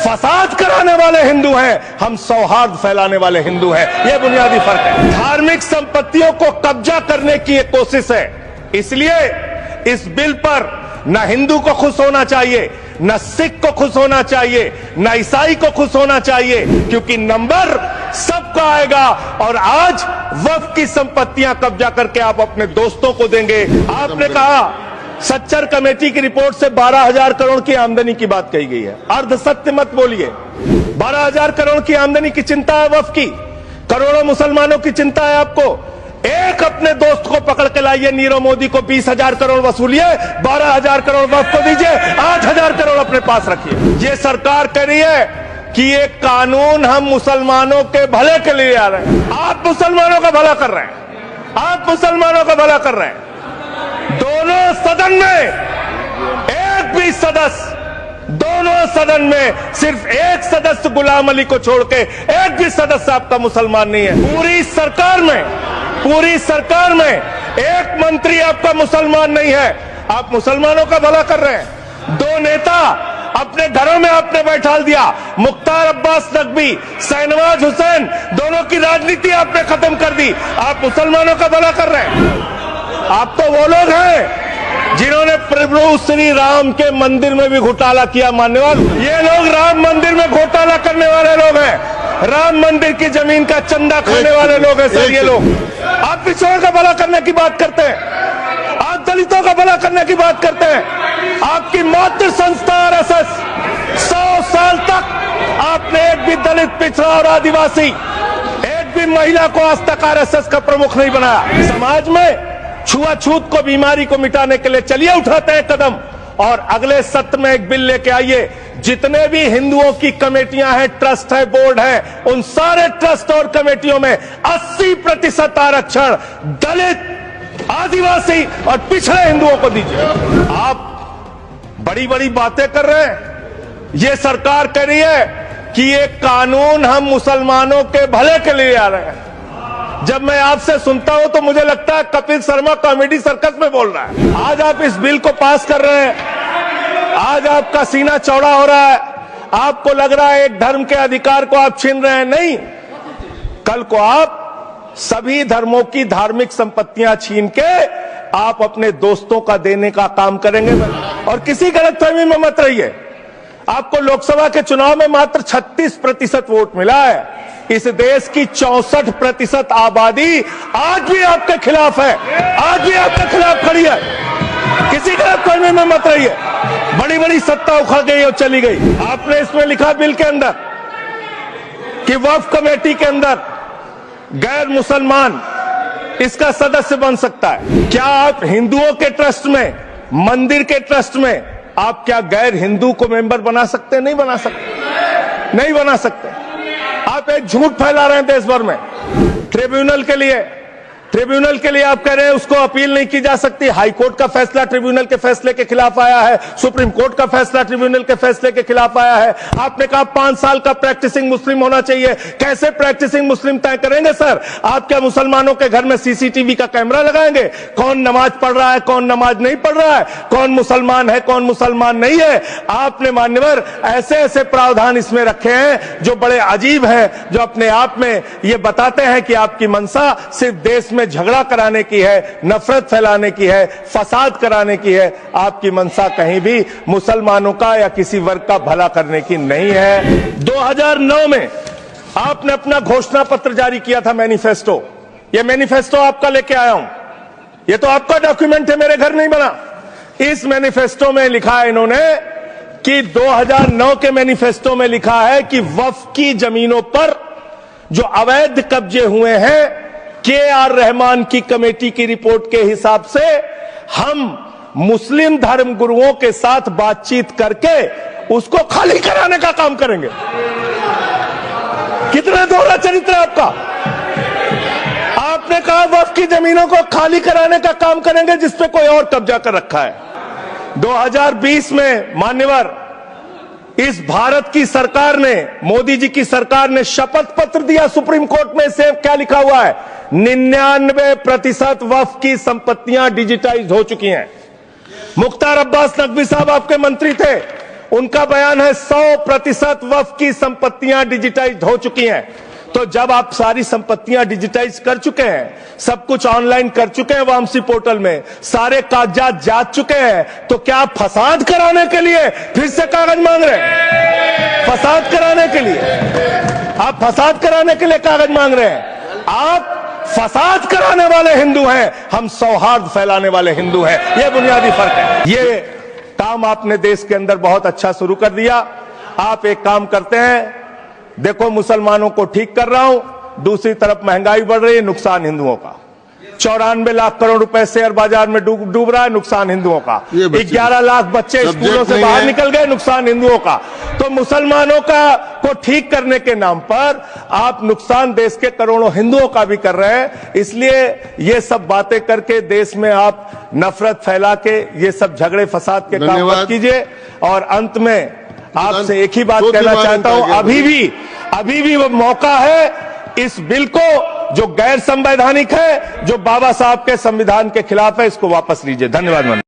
फसाद कराने वाले हिंदू हैं, हम सौहार्द फैलाने वाले हिंदू हैं। यह बुनियादी फर्क है। धार्मिक संपत्तियों को कब्जा करने की एक कोशिश है, इसलिए इस बिल पर न हिंदू को खुश होना चाहिए, न सिख को खुश होना चाहिए, न ईसाई को खुश होना चाहिए, क्योंकि नंबर सबका आएगा। और आज वक्फ की संपत्तियां कब्जा करके आप अपने दोस्तों को देंगे। आपने कहा सच्चर कमेटी की रिपोर्ट से 12,000 करोड़ की आमदनी की बात कही गई है। अर्ध सत्य मत बोलिए। 12,000 करोड़ की आमदनी की चिंता है वक्फ की, करोड़ों मुसलमानों की चिंता है आपको। एक अपने दोस्त को पकड़ के लाइए, नीरव मोदी को 20,000 करोड़ वसूलिए, 12,000 करोड़ वक्फ को दीजिए, 8,000 करोड़ अपने पास रखिए। ये सरकार कह रही है कि ये कानून हम मुसलमानों के भले के लिए आ रहे हैं। आप मुसलमानों का भला कर रहे हैं, आप मुसलमानों का भला कर रहे हैं। दोनों सदन में एक भी सदस्य, दोनों सदन में सिर्फ एक सदस्य गुलाम अली को छोड़ के एक भी सदस्य आपका मुसलमान नहीं है। पूरी सरकार में एक मंत्री आपका मुसलमान नहीं है। आप मुसलमानों का भला कर रहे हैं। दो नेता अपने घरों में आपने बैठा दिया, मुख्तार अब्बास नकवी, शाहनवाज हुसैन, दोनों की राजनीति आपने खत्म कर दी। आप मुसलमानों का भला कर रहे हैं। आप तो वो लोग हैं जिन्होंने प्रभु श्री राम के मंदिर में भी घोटाला किया। मान्यवर, ये लोग राम मंदिर में घोटाला करने वाले लोग हैं, राम मंदिर की जमीन का चंदा खाने वाले लोग हैं सर। ये लोग आप पिछड़ों का भला करने की बात करते हैं, आप दलितों का भला करने की बात करते हैं। आपकी मातृ संस्था आरएसएस 100 साल तक आपने एक भी दलित, पिछड़ा और आदिवासी, एक भी महिला को आज तक आरएसएस का प्रमुख नहीं बनाया। समाज में छुआछूत को, बीमारी को मिटाने के लिए चलिए उठाते हैं कदम, और अगले सत्र में एक बिल लेके आइए। जितने भी हिंदुओं की कमेटियां हैं, ट्रस्ट है, बोर्ड है, उन सारे ट्रस्ट और कमेटियों में 80% आरक्षण दलित, आदिवासी और पिछड़े हिंदुओं को दीजिए। आप बड़ी बड़ी बातें कर रहे हैं। ये सरकार कह रही है कि ये कानून हम मुसलमानों के भले के लिए आ रहे हैं। जब मैं आपसे सुनता हूं तो मुझे लगता है कपिल शर्मा कॉमेडी सर्कस में बोल रहा है। आज आप इस बिल को पास कर रहे हैं, आज आपका सीना चौड़ा हो रहा है, आपको लग रहा है एक धर्म के अधिकार को आप छीन रहे हैं। नहीं, कल को आप सभी धर्मों की धार्मिक संपत्तियां छीन के आप अपने दोस्तों का देने का काम करेंगे। और किसी गलतफहमी में मत रहिए। आपको लोकसभा के चुनाव में मात्र 36% वोट मिला है। इस देश की 64% आबादी आज भी आपके खिलाफ है, आज भी आपके खिलाफ खड़ी है। किसी गलतफहमी में मत रहिए। बड़ी बड़ी सत्ता उखड़ गई और चली गई। आपने इसमें लिखा बिल के अंदर कि वक्फ कमेटी के अंदर गैर मुसलमान इसका सदस्य बन सकता है। क्या आप हिंदुओं के ट्रस्ट में, मंदिर के ट्रस्ट में आप क्या गैर हिंदू को मेंबर बना सकते हैं? नहीं बना सकते, नहीं बना सकते। आप एक झूठ फैला रहे हैं देश भर में। ट्रिब्यूनल के लिए आप कह रहे हैं उसको अपील नहीं की जा सकती। हाई कोर्ट का फैसला ट्रिब्यूनल के फैसले के खिलाफ आया है, सुप्रीम कोर्ट का फैसला ट्रिब्यूनल के फैसले के खिलाफ आया है। आपने कहा 5 साल का प्रैक्टिसिंग मुस्लिम होना चाहिए। कैसे प्रैक्टिसिंग मुस्लिम तय करेंगे सर? आप क्या मुसलमानों के घर में सीसीटीवी का कैमरा लगाएंगे? कौन नमाज पढ़ रहा है, कौन नमाज नहीं पढ़ रहा है, कौन मुसलमान है, कौन मुसलमान नहीं है? आपने मान्यवर ऐसे ऐसे प्रावधान इसमें रखे हैं जो बड़े अजीब हैं, जो अपने आप में ये बताते हैं कि आपकी मंशा सिर्फ देश में झगड़ा कराने की है, नफरत फैलाने की है, फसाद कराने की है। आपकी मंशा कहीं भी मुसलमानों का या किसी वर्ग का भला करने की नहीं है। 2009 में आपने अपना घोषणा पत्र जारी किया था, मैनिफेस्टो। ये मैनिफेस्टो आपका लेके आया हूं, ये तो आपका डॉक्यूमेंट है, मेरे घर नहीं बना। इस मैनिफेस्टो में लिखा है इन्होंने कि 2009 के मैनिफेस्टो में लिखा है कि वक्फ की जमीनों पर जो अवैध कब्जे हुए हैं, के.आर. रहमान की कमेटी की रिपोर्ट के हिसाब से हम मुस्लिम धर्म गुरुओं के साथ बातचीत करके उसको खाली कराने का काम करेंगे। कितना दोहरा चरित्र है आपका। आपने कहा वक्फ की जमीनों को खाली कराने का काम करेंगे जिसपे कोई और कब्जा कर रखा है। 2020 में मान्यवर इस भारत की सरकार ने, मोदी जी की सरकार ने शपथ पत्र दिया सुप्रीम कोर्ट में। से क्या लिखा हुआ है? 99% वक्फ की संपत्तियां डिजिटाइज हो चुकी हैं। मुख्तार अब्बास नकवी साहब आपके मंत्री थे, उनका बयान है 100% वक्फ की संपत्तियां डिजिटाइज हो चुकी हैं। तो जब आप सारी संपत्तियां डिजिटाइज कर चुके हैं, सब कुछ ऑनलाइन कर चुके हैं वामसी पोर्टल में, सारे कागजात जांच चुके हैं, तो क्या आप फसाद कराने के लिए फिर से कागज मांग रहे हैं? फसाद कराने के लिए आप फसाद कराने के लिए कागज मांग रहे हैं? आप फसाद कराने वाले हिंदू हैं, हम सौहार्द फैलाने वाले हिंदू हैं। यह बुनियादी फर्क है। ये काम आपने देश के अंदर बहुत अच्छा शुरू कर दिया। आप एक काम करते हैं, देखो मुसलमानों को ठीक कर रहा हूं, दूसरी तरफ महंगाई बढ़ रही है, नुकसान हिंदुओं का। 94 लाख करोड़ रुपए शेयर बाजार में डूब रहा है, नुकसान हिंदुओं का। 11 लाख बच्चे स्कूलों से बाहर निकल गए, नुकसान हिंदुओं का। तो मुसलमानों को ठीक करने के नाम पर आप नुकसान देश के करोड़ों हिंदुओं का भी कर रहे हैं। इसलिए ये सब बातें करके देश में आप नफरत फैला के ये सब झगड़े फसाद के काम मत कीजिए। और अंत में आपसे एक ही बात कहना चाहता हूं, अभी भी वो मौका है, इस बिल को जो गैर संवैधानिक है, जो बाबा साहब के संविधान के खिलाफ है, इसको वापस लीजिए। धन्यवाद।